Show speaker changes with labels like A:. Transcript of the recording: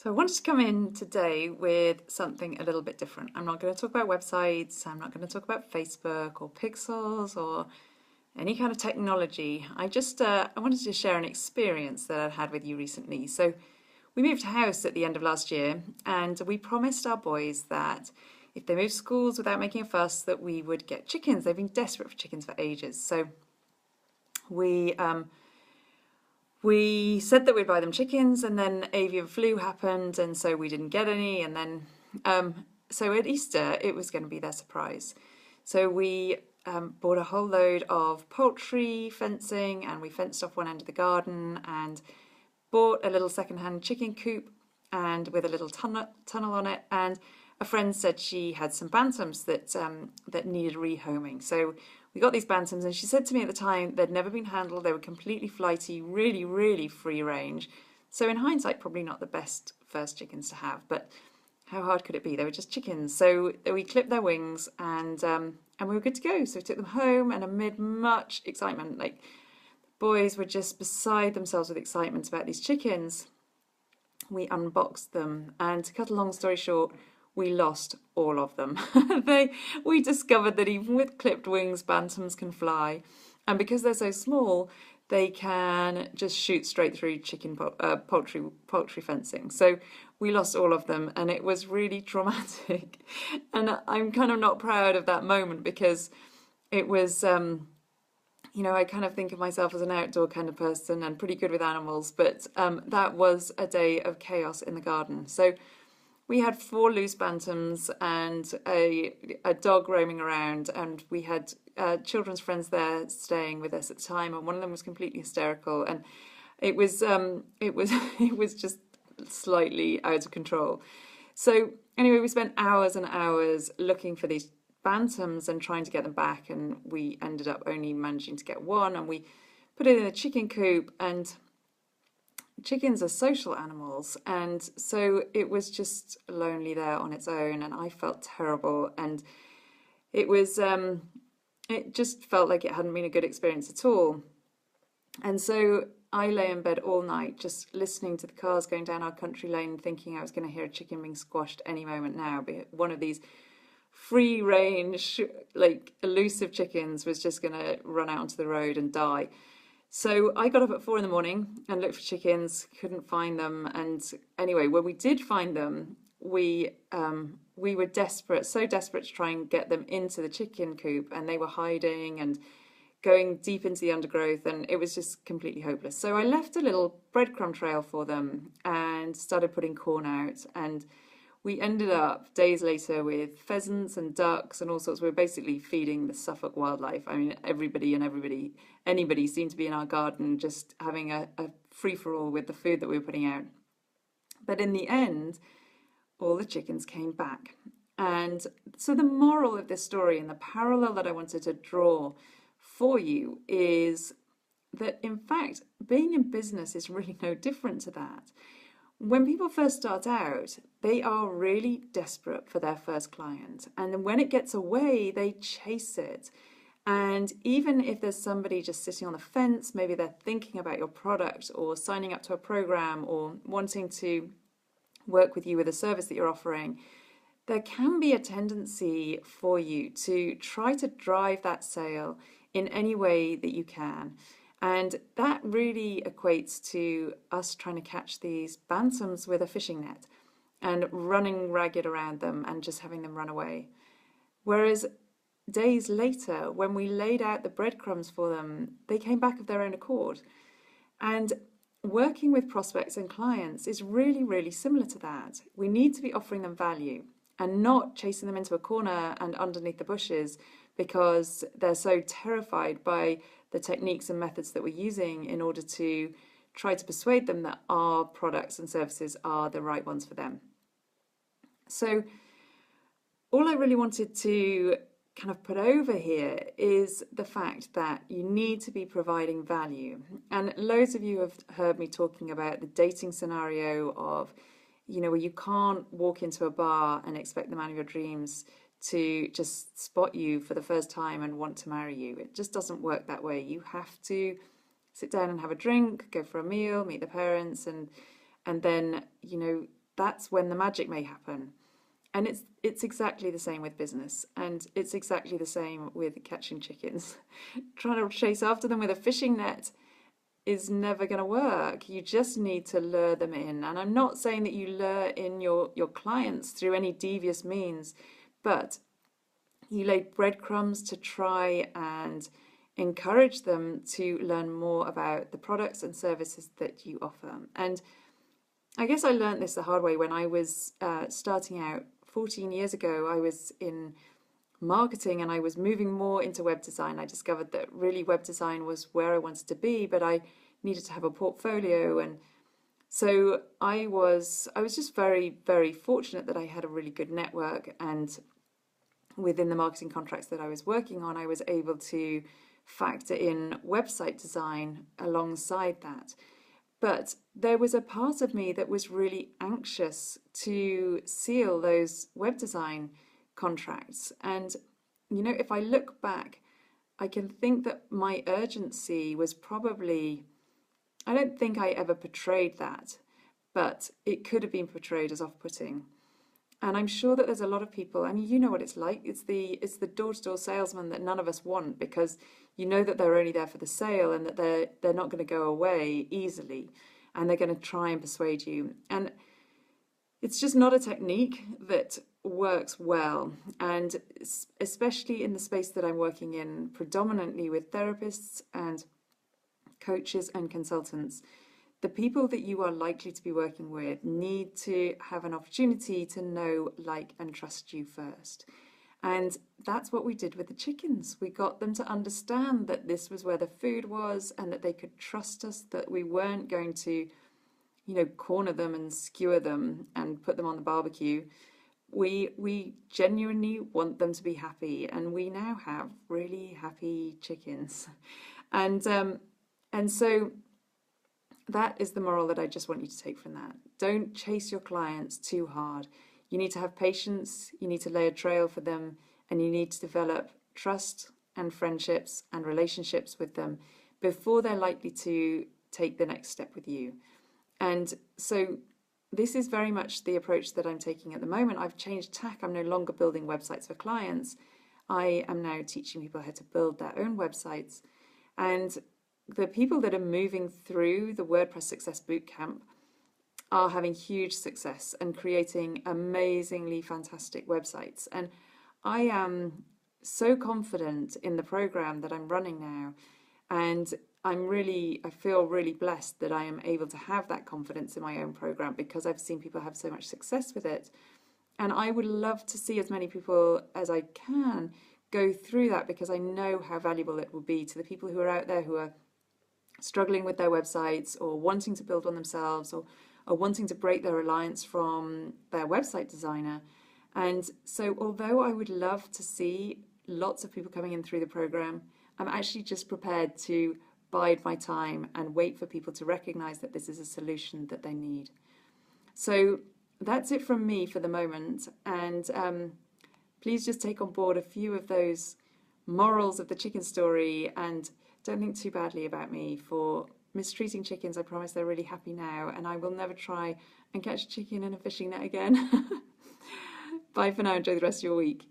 A: So I wanted to come in today with something a little bit different. I'm not going to talk about websites, I'm not going to talk about Facebook or pixels or any kind of technology. I wanted to share an experience that I've had with you recently. So we moved house at the end of last year, and we promised our boys that if they moved schools without making a fuss, that we would get chickens. They've been desperate for chickens for ages. So we we said that we'd buy them chickens, and then avian flu happened, and so we didn't get any. And then, so at Easter, it was going to be their surprise. So we bought a whole load of poultry fencing, and we fenced off one end of the garden, and bought a little second-hand chicken coop, and with a little tunnel on it. And a friend said she had some bantams that needed rehoming. So we got these bantams, and she said to me at the time they'd never been handled. They were completely flighty, really, really free range. So in hindsight, probably not the best first chickens to have, but how hard could it be? They were just chickens. So we clipped their wings, and we were good to go. So we took them home, and amid much excitement, like boys were just beside themselves with excitement about these chickens, we unboxed them, and to cut a long story short, we lost all of them. We discovered that even with clipped wings, bantams can fly, and because they're so small, they can just shoot straight through poultry fencing. So we lost all of them, and it was really traumatic. And I'm kind of not proud of that moment, because it was, I kind of think of myself as an outdoor kind of person and pretty good with animals, but that was a day of chaos in the garden. So we had 4 loose bantams and a dog roaming around, and we had children's friends there staying with us at the time, and one of them was completely hysterical, and it was it was just slightly out of control. So anyway, we spent hours and hours looking for these bantams and trying to get them back, and we ended up only managing to get one, and we put it in a chicken coop. And chickens are social animals, and so it was just lonely there on its own, and I felt terrible, and it was it just felt like it hadn't been a good experience at all. And so I lay in bed all night just listening to the cars going down our country lane, thinking I was going to hear a chicken being squashed any moment now. One of these free range, like elusive chickens was just going to run out onto the road and die. So I got up at 4 in the morning and looked for chickens, couldn't find them. And anyway, when we did find them, we were desperate, so desperate to try and get them into the chicken coop, and they were hiding and going deep into the undergrowth, and it was just completely hopeless. So I left a little breadcrumb trail for them and started putting corn out, and we ended up days later with pheasants and ducks and all sorts. We were basically feeding the Suffolk wildlife. I mean, anybody seemed to be in our garden just having a free-for-all with the food that we were putting out. But in the end, all the chickens came back. And so the moral of this story, and the parallel that I wanted to draw for you, is that in fact, being in business is really no different to that. When people first start out, they are really desperate for their first client. And then when it gets away, they chase it. And even if there's somebody just sitting on the fence, maybe they're thinking about your product or signing up to a program or wanting to work with you with a service that you're offering, there can be a tendency for you to try to drive that sale in any way that you can. And that really equates to us trying to catch these bantams with a fishing net and running ragged around them and just having them run away. Whereas days later, when we laid out the breadcrumbs for them, they came back of their own accord. And working with prospects and clients is really, really similar to that. We need to be offering them value and not chasing them into a corner and underneath the bushes because they're so terrified by the techniques and methods that we're using in order to try to persuade them that our products and services are the right ones for them. So all I really wanted to kind of put over here is the fact that you need to be providing value. And loads of you have heard me talking about the dating scenario of, where you can't walk into a bar and expect the man of your dreams to just spot you for the first time and want to marry you. It just doesn't work that way. You have to sit down and have a drink, go for a meal, meet the parents, and then, that's when the magic may happen. And it's exactly the same with business, and it's exactly the same with catching chickens. Trying to chase after them with a fishing net is never going to work. You just need to lure them in. And I'm not saying that you lure in your clients through any devious means, but you lay breadcrumbs to try and encourage them to learn more about the products and services that you offer. And I guess I learned this the hard way when I was starting out 14 years ago. I was in marketing and I was moving more into web design. I discovered that really web design was where I wanted to be, but I needed to have a portfolio. And so I was just very, very fortunate that I had a really good network, and within the marketing contracts that I was working on, I was able to factor in website design alongside that. But there was a part of me that was really anxious to seal those web design contracts. And, if I look back, I can think that my urgency was probably, I don't think I ever portrayed that, but it could have been portrayed as off-putting. And I'm sure that there's a lot of people, I mean, you know what it's like. It's the door-to-door salesman that none of us want, because you know that they're only there for the sale and that they're not going to go away easily, and they're going to try and persuade you. And it's just not a technique that works well. And especially in the space that I'm working in, predominantly with therapists and coaches and consultants, the people that you are likely to be working with need to have an opportunity to know, like, and trust you first. And that's what we did with the chickens. We got them to understand that this was where the food was, and that they could trust us, that we weren't going to, corner them and skewer them and put them on the barbecue. We genuinely want them to be happy, and we now have really happy chickens. And so that is the moral that I just want you to take from that. Don't chase your clients too hard. You need to have patience, you need to lay a trail for them, and you need to develop trust and friendships and relationships with them before they're likely to take the next step with you. And so this is very much the approach that I'm taking at the moment. I've changed tack. I'm no longer building websites for clients. I am now teaching people how to build their own websites. And the people that are moving through the WordPress Success Bootcamp are having huge success and creating amazingly fantastic websites. And I am so confident in the program that I'm running now. And I feel really blessed that I am able to have that confidence in my own program, because I've seen people have so much success with it. And I would love to see as many people as I can go through that, because I know how valuable it will be to the people who are out there who are struggling with their websites, or wanting to build one themselves, or wanting to break their reliance from their website designer. And so although I would love to see lots of people coming in through the program, I'm actually just prepared to bide my time and wait for people to recognize that this is a solution that they need. So that's it from me for the moment. And please just take on board a few of those morals of the chicken story, and don't think too badly about me for mistreating chickens. I promise they're really happy now, and I will never try and catch a chicken in a fishing net again. Bye for now. Enjoy the rest of your week.